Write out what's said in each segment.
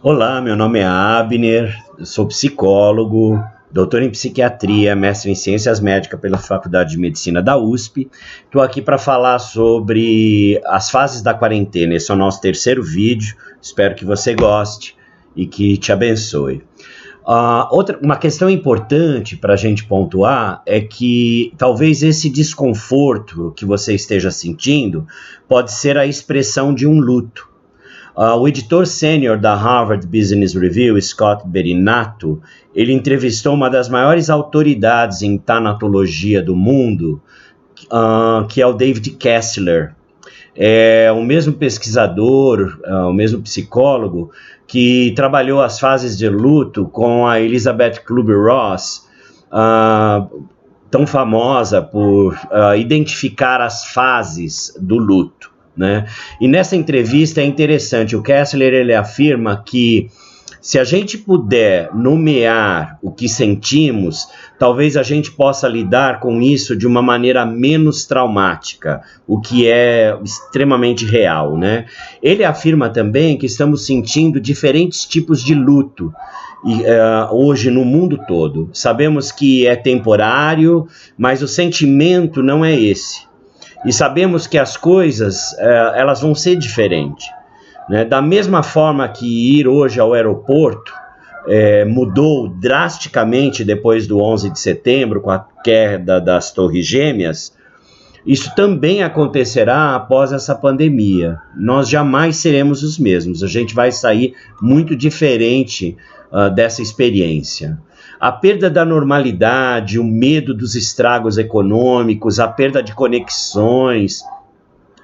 Olá, meu nome é Abner, eu sou psicólogo, doutor em psiquiatria, mestre em ciências médicas pela Faculdade de Medicina da USP. Estou aqui para falar sobre as fases da quarentena. Esse é o nosso terceiro vídeo, espero que você goste e que te abençoe. Uma questão importante para a gente pontuar é que talvez esse desconforto que você esteja sentindo pode ser a expressão de um luto. O editor sênior da Harvard Business Review, Scott Berinato, ele entrevistou uma das maiores autoridades em tanatologia do mundo, que é o David Kessler. É o mesmo pesquisador, o mesmo psicólogo, que trabalhou as fases de luto com a Elizabeth Kübler-Ross, tão famosa por identificar as fases do luto. Né? E nessa entrevista é interessante, o Kessler ele afirma que se a gente puder nomear o que sentimos, talvez a gente possa lidar com isso de uma maneira menos traumática, o que é extremamente real, né? Ele afirma também que estamos sentindo diferentes tipos de luto hoje no mundo todo. Sabemos que é temporário, mas o sentimento não é esse. E sabemos que as coisas, elas vão ser diferentes. Né? Da mesma forma que ir hoje ao aeroporto mudou drasticamente depois do 11 de setembro, com a queda das Torres Gêmeas, isso também acontecerá após essa pandemia. Nós jamais seremos os mesmos, a gente vai sair muito diferente dessa experiência. A perda da normalidade, o medo dos estragos econômicos, a perda de conexões,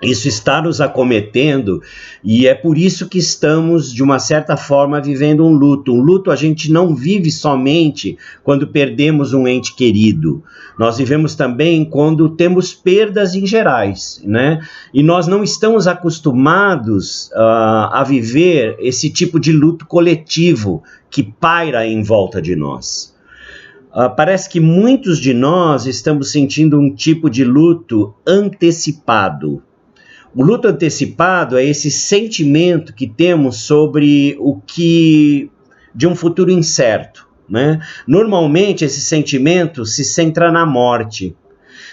isso está nos acometendo e é por isso que estamos, de uma certa forma, vivendo um luto. Um luto a gente não vive somente quando perdemos um ente querido. Nós vivemos também quando temos perdas em gerais, né? E nós não estamos acostumados a viver esse tipo de luto coletivo que paira em volta de nós. Parece que muitos de nós estamos sentindo um tipo de luto antecipado. O luto antecipado é esse sentimento que temos sobre de um futuro incerto, né? Normalmente esse sentimento se centra na morte.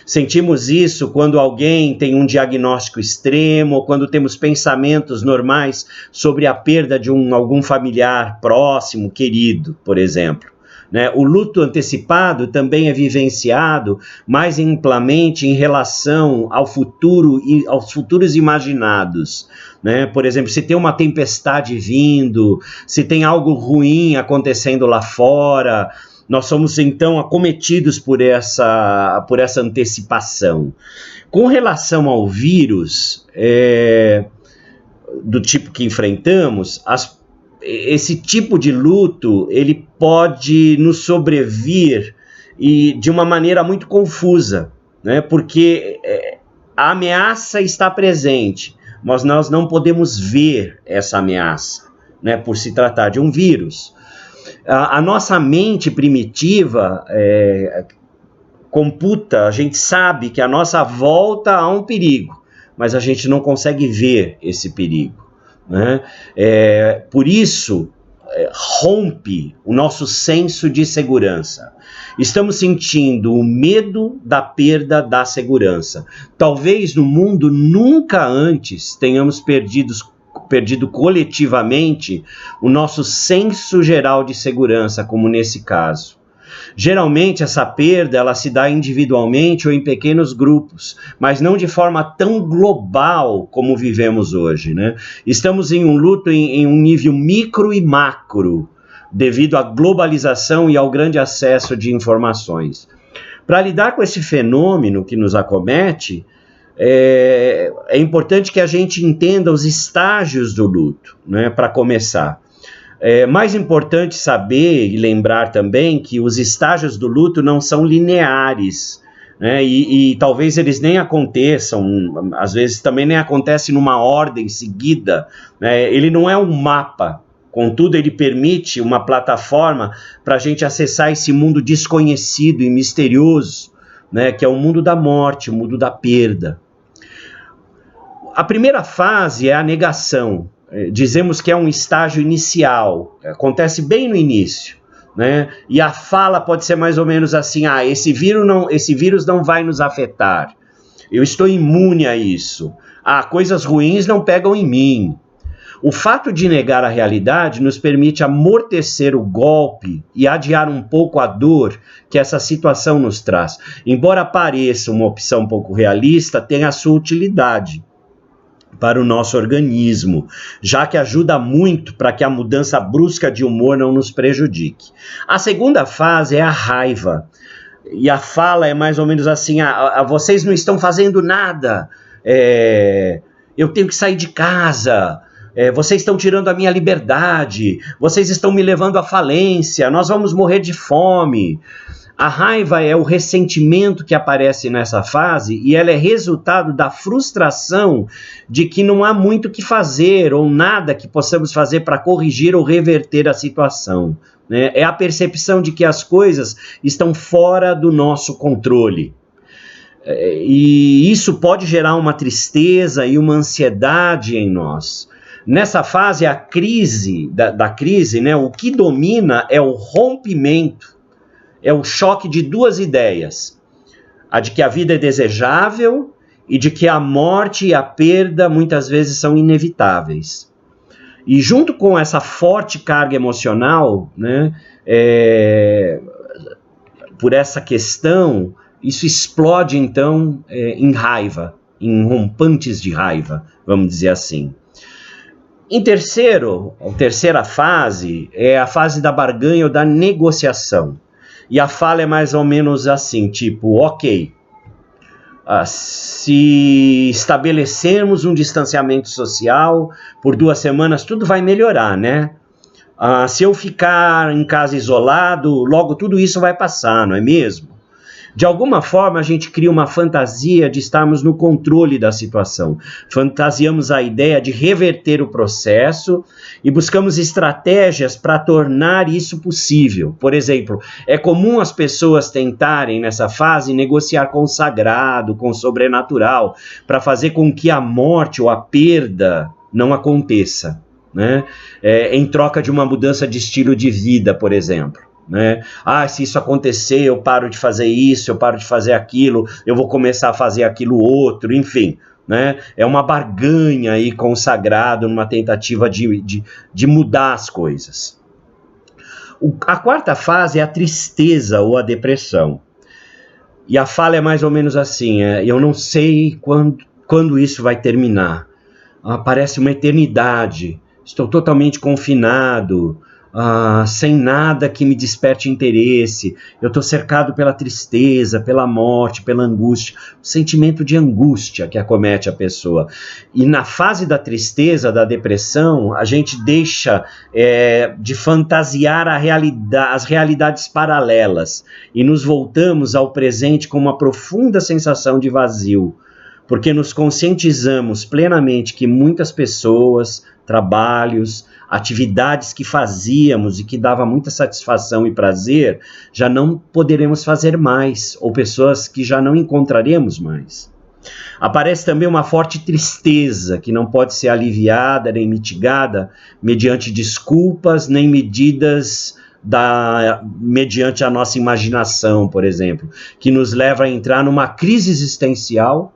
Sentimos isso quando alguém tem um diagnóstico extremo, ou quando temos pensamentos normais sobre a perda de algum familiar próximo, querido, por exemplo. Né? O luto antecipado também é vivenciado mais amplamente em relação ao futuro e aos futuros imaginados. Né? Por exemplo, se tem uma tempestade vindo, se tem algo ruim acontecendo lá fora, nós somos então acometidos por essa antecipação. Com relação ao vírus, do tipo que enfrentamos, esse tipo de luto ele pode nos sobrevir e de uma maneira muito confusa, né? Porque a ameaça está presente, mas nós não podemos ver essa ameaça, né? Por se tratar de um vírus. A nossa mente primitiva computa, a gente sabe que a nossa volta há um perigo, mas a gente não consegue ver esse perigo. Né? Por isso, rompe o nosso senso de segurança. Estamos sentindo o medo da perda da segurança. Talvez no mundo nunca antes tenhamos perdido coletivamente o nosso senso geral de segurança, como nesse caso. Geralmente essa perda ela se dá individualmente ou em pequenos grupos, mas não de forma tão global como vivemos hoje, né? Estamos em um luto em um nível micro e macro, devido à globalização e ao grande acesso de informações. Para lidar com esse fenômeno que nos acomete, é importante que a gente entenda os estágios do luto, né? Para começar. É mais importante saber e lembrar também que os estágios do luto não são lineares, né? E talvez eles nem aconteçam, às vezes também nem acontece numa ordem seguida, né? Ele não é um mapa, contudo ele permite uma plataforma para a gente acessar esse mundo desconhecido e misterioso, né? Que é o mundo da morte, o mundo da perda. A primeira fase é a negação. dizemos que é um estágio inicial, acontece bem no início, né? E a fala pode ser mais ou menos assim: esse vírus não vai nos afetar, eu estou imune a isso, coisas ruins não pegam em mim. O fato de negar a realidade nos permite amortecer o golpe e adiar um pouco a dor que essa situação nos traz. Embora pareça uma opção pouco realista, tem a sua utilidade para o nosso organismo, já que ajuda muito para que a mudança brusca de humor não nos prejudique. A segunda fase é a raiva. E a fala é mais ou menos assim: vocês não estão fazendo nada, eu tenho que sair de casa, vocês estão tirando a minha liberdade, vocês estão me levando à falência, nós vamos morrer de fome. A raiva é o ressentimento que aparece nessa fase e ela é resultado da frustração de que não há muito o que fazer ou nada que possamos fazer para corrigir ou reverter a situação, né? É a percepção de que as coisas estão fora do nosso controle. E isso pode gerar uma tristeza e uma ansiedade em nós. Nessa fase, a crise, da crise, né, o que domina é o rompimento, é o choque de duas ideias: a de que a vida é desejável e de que a morte e a perda muitas vezes são inevitáveis. E junto com essa forte carga emocional, né, por essa questão, isso explode então em raiva, em rompantes de raiva, vamos dizer assim. Em a terceira fase é a fase da barganha ou da negociação. E a fala é mais ou menos assim, tipo: ok, se estabelecermos um distanciamento social por 2 semanas, tudo vai melhorar, né? Se eu ficar em casa isolado, logo tudo isso vai passar, não é mesmo? De alguma forma, a gente cria uma fantasia de estarmos no controle da situação. Fantasiamos a ideia de reverter o processo e buscamos estratégias para tornar isso possível. Por exemplo, é comum as pessoas tentarem, nessa fase, negociar com o sagrado, com o sobrenatural, para fazer com que a morte ou a perda não aconteça, né? Em troca de uma mudança de estilo de vida, por exemplo. Né? Se isso acontecer, eu paro de fazer isso, eu paro de fazer aquilo, eu vou começar a fazer aquilo outro, enfim, né? É uma barganha aí com o sagrado, numa tentativa de mudar as coisas. A quarta fase é a tristeza ou a depressão. E a fala é mais ou menos assim: eu não sei quando isso vai terminar. Parece uma eternidade, estou totalmente confinado, sem nada que me desperte interesse, eu estou cercado pela tristeza, pela morte, pela angústia, o sentimento de angústia que acomete a pessoa. E na fase da tristeza, da depressão, a gente deixa de fantasiar as realidades paralelas e nos voltamos ao presente com uma profunda sensação de vazio, porque nos conscientizamos plenamente que muitas pessoas, trabalhos, atividades que fazíamos e que dava muita satisfação e prazer, já não poderemos fazer mais, ou pessoas que já não encontraremos mais. Aparece também uma forte tristeza que não pode ser aliviada nem mitigada mediante desculpas, nem medidas mediante a nossa imaginação, por exemplo, que nos leva a entrar numa crise existencial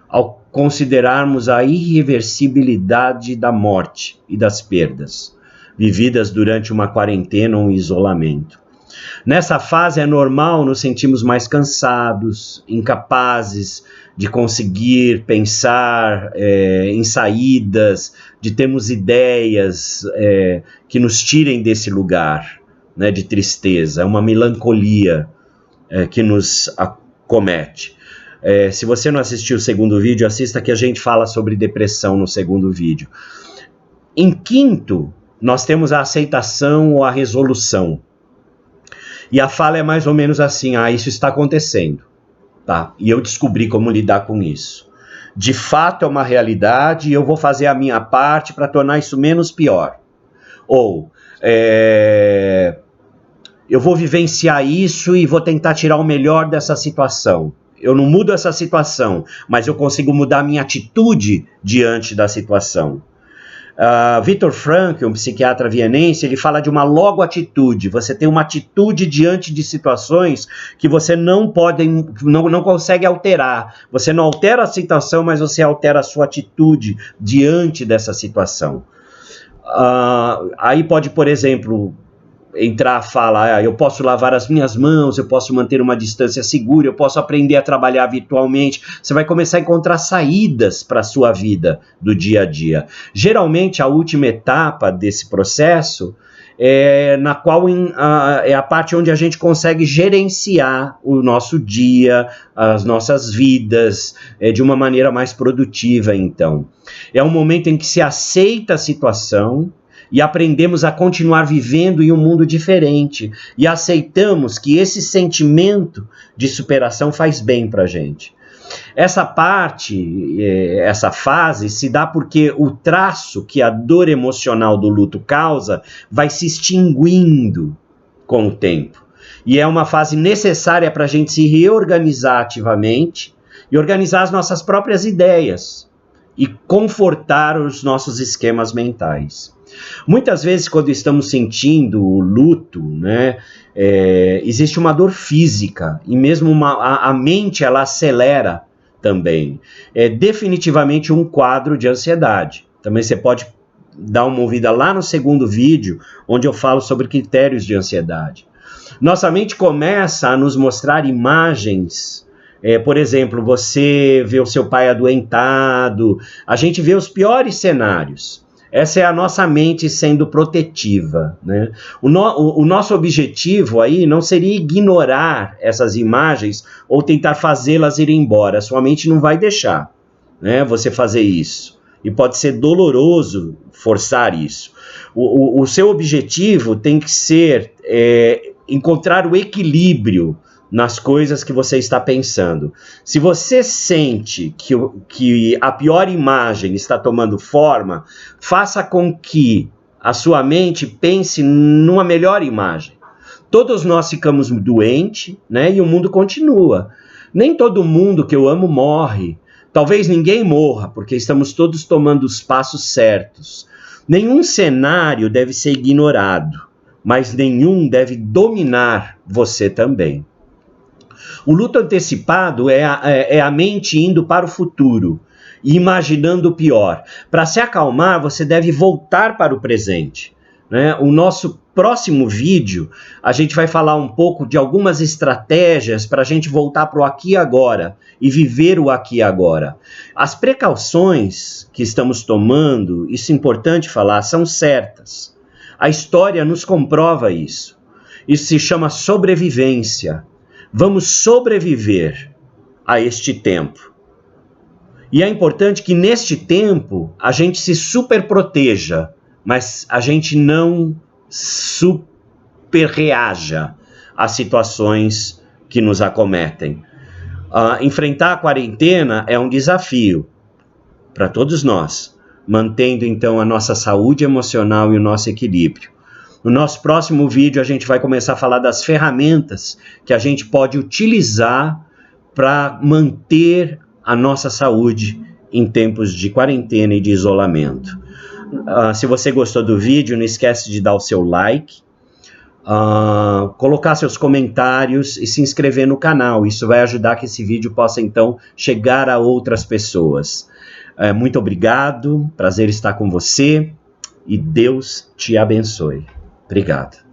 ao considerarmos a irreversibilidade da morte e das perdas, vividas durante uma quarentena ou um isolamento. Nessa fase é normal nos sentirmos mais cansados, incapazes de conseguir pensar em saídas, de termos ideias que nos tirem desse lugar, né, de tristeza. É uma melancolia que nos acomete. Se você não assistiu o segundo vídeo, assista, que a gente fala sobre depressão no segundo vídeo. Em quinto, nós temos a aceitação ou a resolução. E a fala é mais ou menos assim: isso está acontecendo, tá? E eu descobri como lidar com isso. De fato é uma realidade e eu vou fazer a minha parte para tornar isso menos pior. Ou eu vou vivenciar isso e vou tentar tirar o melhor dessa situação. Eu não mudo essa situação, mas eu consigo mudar a minha atitude diante da situação. Viktor Frankl, um psiquiatra vienense, ele fala de uma logo-atitude. Você tem uma atitude diante de situações que você não consegue alterar. Você não altera a situação, mas você altera a sua atitude diante dessa situação. Aí pode, por exemplo, entrar a fala, eu posso lavar as minhas mãos, eu posso manter uma distância segura, eu posso aprender a trabalhar virtualmente. Você vai começar a encontrar saídas para a sua vida do dia a dia. Geralmente, a última etapa desse processo na qual é a parte onde a gente consegue gerenciar o nosso dia, as nossas vidas, de uma maneira mais produtiva, então. É um momento em que se aceita a situação e aprendemos a continuar vivendo em um mundo diferente e aceitamos que esse sentimento de superação faz bem para a gente. Essa parte, essa fase se dá porque o traço que a dor emocional do luto causa vai se extinguindo com o tempo. E é uma fase necessária para a gente se reorganizar ativamente e organizar as nossas próprias ideias e confortar os nossos esquemas mentais. Muitas vezes, quando estamos sentindo o luto, né, existe uma dor física e mesmo a mente ela acelera também. É definitivamente um quadro de ansiedade. Também você pode dar uma ouvida lá no segundo vídeo, onde eu falo sobre critérios de ansiedade. Nossa mente começa a nos mostrar imagens. Por exemplo, você vê o seu pai adoentado, a gente vê os piores cenários. Essa é a nossa mente sendo protetiva, né? O nosso objetivo aí não seria ignorar essas imagens ou tentar fazê-las ir embora. Sua mente não vai deixar, né, você fazer isso. E pode ser doloroso forçar isso. O seu objetivo tem que ser encontrar o equilíbrio nas coisas que você está pensando. Se você sente que a pior imagem está tomando forma, faça com que a sua mente pense numa melhor imagem. Todos nós ficamos doentes, né, e o mundo continua. Nem todo mundo que eu amo morre. Talvez ninguém morra, porque estamos todos tomando os passos certos. Nenhum cenário deve ser ignorado, mas nenhum deve dominar você também. O luto antecipado é a mente indo para o futuro e imaginando o pior. Para se acalmar, você deve voltar para o presente, né? O nosso próximo vídeo, a gente vai falar um pouco de algumas estratégias para a gente voltar para o aqui e agora e viver o aqui e agora. As precauções que estamos tomando, isso é importante falar, são certas. A história nos comprova isso. Isso se chama sobrevivência. Vamos sobreviver a este tempo. E é importante que neste tempo a gente se superproteja, mas a gente não superreaja às situações que nos acometem. Enfrentar a quarentena é um desafio para todos nós, mantendo então a nossa saúde emocional e o nosso equilíbrio. No nosso próximo vídeo a gente vai começar a falar das ferramentas que a gente pode utilizar para manter a nossa saúde em tempos de quarentena e de isolamento. Se você gostou do vídeo, não esquece de dar o seu like, colocar seus comentários e se inscrever no canal. Isso vai ajudar que esse vídeo possa então chegar a outras pessoas. Muito obrigado, prazer estar com você e Deus te abençoe. Obrigado.